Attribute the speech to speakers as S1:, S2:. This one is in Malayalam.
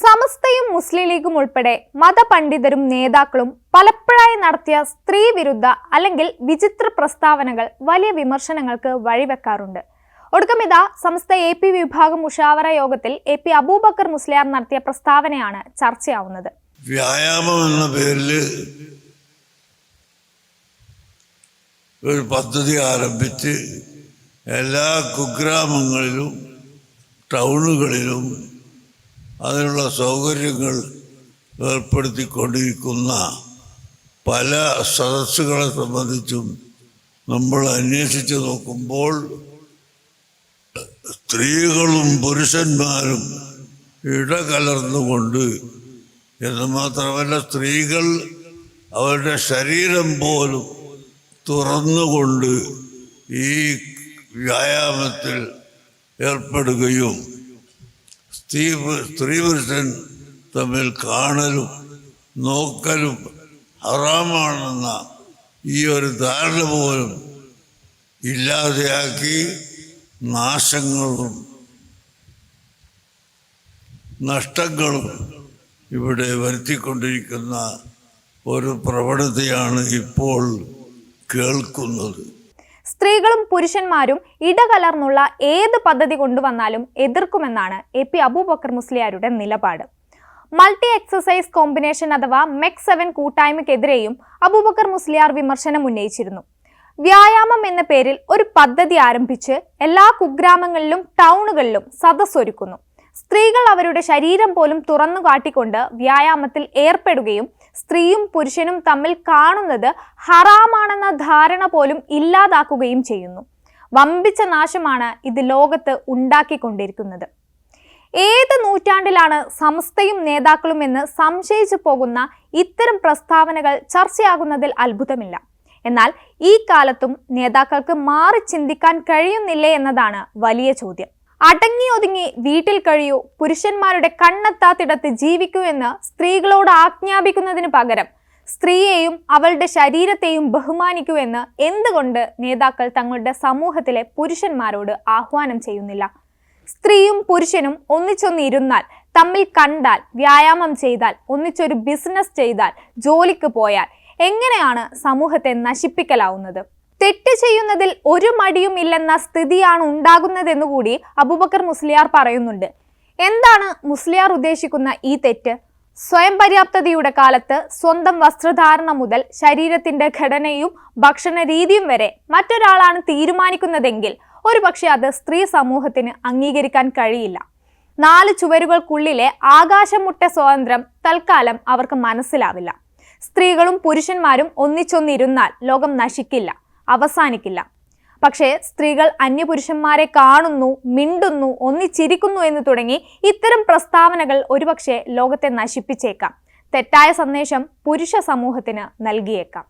S1: സമസ്തയും മുസ്ലിം ലീഗും ഉൾപ്പെടെ മതപണ്ഡിതരും നേതാക്കളും പലപ്പോഴായി നടത്തിയ സ്ത്രീ വിരുദ്ധ അല്ലെങ്കിൽ വിചിത്ര പ്രസ്താവനകൾ വലിയ വിമർശനങ്ങൾക്ക് വഴിവെക്കാറുണ്ട്. ഒടുക്കം ഇതാ സമസ്ത AP വിഭാഗം മുഷാവറ യോഗത്തിൽ AP അബൂബക്കർ മുസ്ലിയാർ നടത്തിയ പ്രസ്താവനയാണ് ചർച്ചയാവുന്നത്.
S2: വ്യായാമം എന്ന പേരിൽ ഒരു പദ്ധതി ആരംഭിച്ച് എല്ലാ കുഗ്രാമങ്ങളിലും ടൗണുകളിലും അതിനുള്ള സൗകര്യങ്ങൾ ഏർപ്പെടുത്തിക്കൊണ്ടിരിക്കുന്ന പല സദസ്സുകളെ സംബന്ധിച്ചും നമ്മൾ അന്വേഷിച്ച് നോക്കുമ്പോൾ സ്ത്രീകളും പുരുഷന്മാരും ഇടകലർന്നുകൊണ്ട്, എന്ന് മാത്രമല്ല സ്ത്രീകൾ അവരുടെ ശരീരം പോലും തുറന്നുകൊണ്ട് ഈ വ്യായാമത്തിൽ ഏർപ്പെടുകയും സ്ത്രീ പുരുഷൻ തമ്മിൽ കാണലും നോക്കലും ഹറാമാണെന്ന ഈ ഒരു ധാരണ പോലും ഇല്ലാതെയാക്കി നാശങ്ങളും നഷ്ടങ്ങളും ഇവിടെ വരുത്തിക്കൊണ്ടിരിക്കുന്ന ഒരു പ്രവണതയാണ് ഇപ്പോൾ കേൾക്കുന്നത്.
S1: സ്ത്രീകളും പുരുഷന്മാരും ഇടകലർന്നുള്ള ഏത് പദ്ധതി കൊണ്ടുവന്നാലും എതിർക്കുമെന്നാണ് AP അബൂബക്കർ മുസ്ലിയാരുടെ നിലപാട്. മൾട്ടി എക്സസൈസ് കോമ്പിനേഷൻ അഥവാ MEC7 കൂട്ടായ്മയ്ക്കെതിരെയും അബൂബക്കർ മുസ്ലിയാർ വിമർശനം ഉന്നയിച്ചിരുന്നു. വ്യായാമം എന്ന പേരിൽ ഒരു പദ്ധതി ആരംഭിച്ച് എല്ലാ കുഗ്രാമങ്ങളിലും ടൗണുകളിലും സദസ്സൊരുക്കുന്നു. സ്ത്രീകൾ അവരുടെ ശരീരം പോലും തുറന്നു കാട്ടിക്കൊണ്ട് വ്യായാമത്തിൽ ഏർപ്പെടുകയും സ്ത്രീയും പുരുഷനും തമ്മിൽ കാണുന്നത് ഹറാമാണെന്ന ധാരണ പോലും ഇല്ലാതാക്കുകയും ചെയ്യുന്നു. വമ്പിച്ച നാശമാണ് ഇത് ലോകത്ത് ഉണ്ടാക്കിക്കൊണ്ടിരിക്കുന്നത്. ഏത് നൂറ്റാണ്ടിലാണ് സമസ്തയും നേതാക്കളും എന്ന് സംശയിച്ചു പോകുന്ന ഇത്തരം പ്രസ്താവനകൾ ചർച്ചയാകുന്നതിൽ അത്ഭുതമില്ല. എന്നാൽ ഈ കാലത്തും നേതാക്കൾക്ക് മാറി ചിന്തിക്കാൻ കഴിയുന്നില്ലേ എന്നതാണ് വലിയ ചോദ്യം. അടങ്ങി ഒതുങ്ങി വീട്ടിൽ കഴിയൂ, പുരുഷന്മാരുടെ കണ്ണെത്താത്തിടത്ത് ജീവിക്കൂ എന്ന് സ്ത്രീകളോട് ആജ്ഞാപിക്കുന്നതിന് പകരം സ്ത്രീയെയും അവളുടെ ശരീരത്തെയും ബഹുമാനിക്കൂ എന്ന് എന്തുകൊണ്ട് നേതാക്കൾ തങ്ങളുടെ സമൂഹത്തിലെ പുരുഷന്മാരോട് ആഹ്വാനം ചെയ്യുന്നില്ല? സ്ത്രീയും പുരുഷനും ഒന്നിച്ചൊന്നിരുന്നാൽ, തമ്മിൽ കണ്ടാൽ, വ്യായാമം ചെയ്താൽ, ഒന്നിച്ചൊരു ബിസിനസ് ചെയ്താൽ, ജോലിക്ക് പോയാൽ എങ്ങനെയാണ് സമൂഹത്തെ നശിപ്പിക്കലാവുന്നത്? തെറ്റ് ചെയ്യുന്നതിൽ ഒരു മടിയും ഇല്ലെന്ന സ്ഥിതിയാണ് ഉണ്ടാകുന്നതെന്നുകൂടി അബൂബക്കർ മുസ്ലിയാർ പറയുന്നുണ്ട്. എന്താണ് മുസ്ലിയാർ ഉദ്ദേശിക്കുന്ന ഈ തെറ്റ്? സ്വയം പര്യാപ്തതയുടെ കാലത്ത് സ്വന്തം വസ്ത്രധാരണ മുതൽ ശരീരത്തിന്റെ ഘടനയും ഭക്ഷണ രീതിയും വരെ മറ്റൊരാളാണ് തീരുമാനിക്കുന്നതെങ്കിൽ ഒരുപക്ഷെ അത് സ്ത്രീ സമൂഹത്തിന് അംഗീകരിക്കാൻ കഴിയില്ല. 4 ചുവരുകൾക്കുള്ളിലെ ആകാശമുട്ട സ്വാതന്ത്ര്യം തൽക്കാലം അവർക്ക് മനസ്സിലാവില്ല. സ്ത്രീകളും പുരുഷന്മാരും ഒന്നിച്ചൊന്നിരുന്നാൽ ലോകം നശിക്കില്ല, അവസാനിക്കില്ല. പക്ഷേ സ്ത്രീകൾ അന്യപുരുഷന്മാരെ കാണുന്നു, മിണ്ടുന്നു, ഒന്നിച്ചിരിക്കുന്നു എന്ന് തുടങ്ങി ഇത്തരം പ്രസ്താവനകൾ ഒരുപക്ഷെ ലോകത്തെ നശിപ്പിച്ചേക്കാം. തെറ്റായ സന്ദേശം പുരുഷ സമൂഹത്തിന് നൽകിയേക്കാം.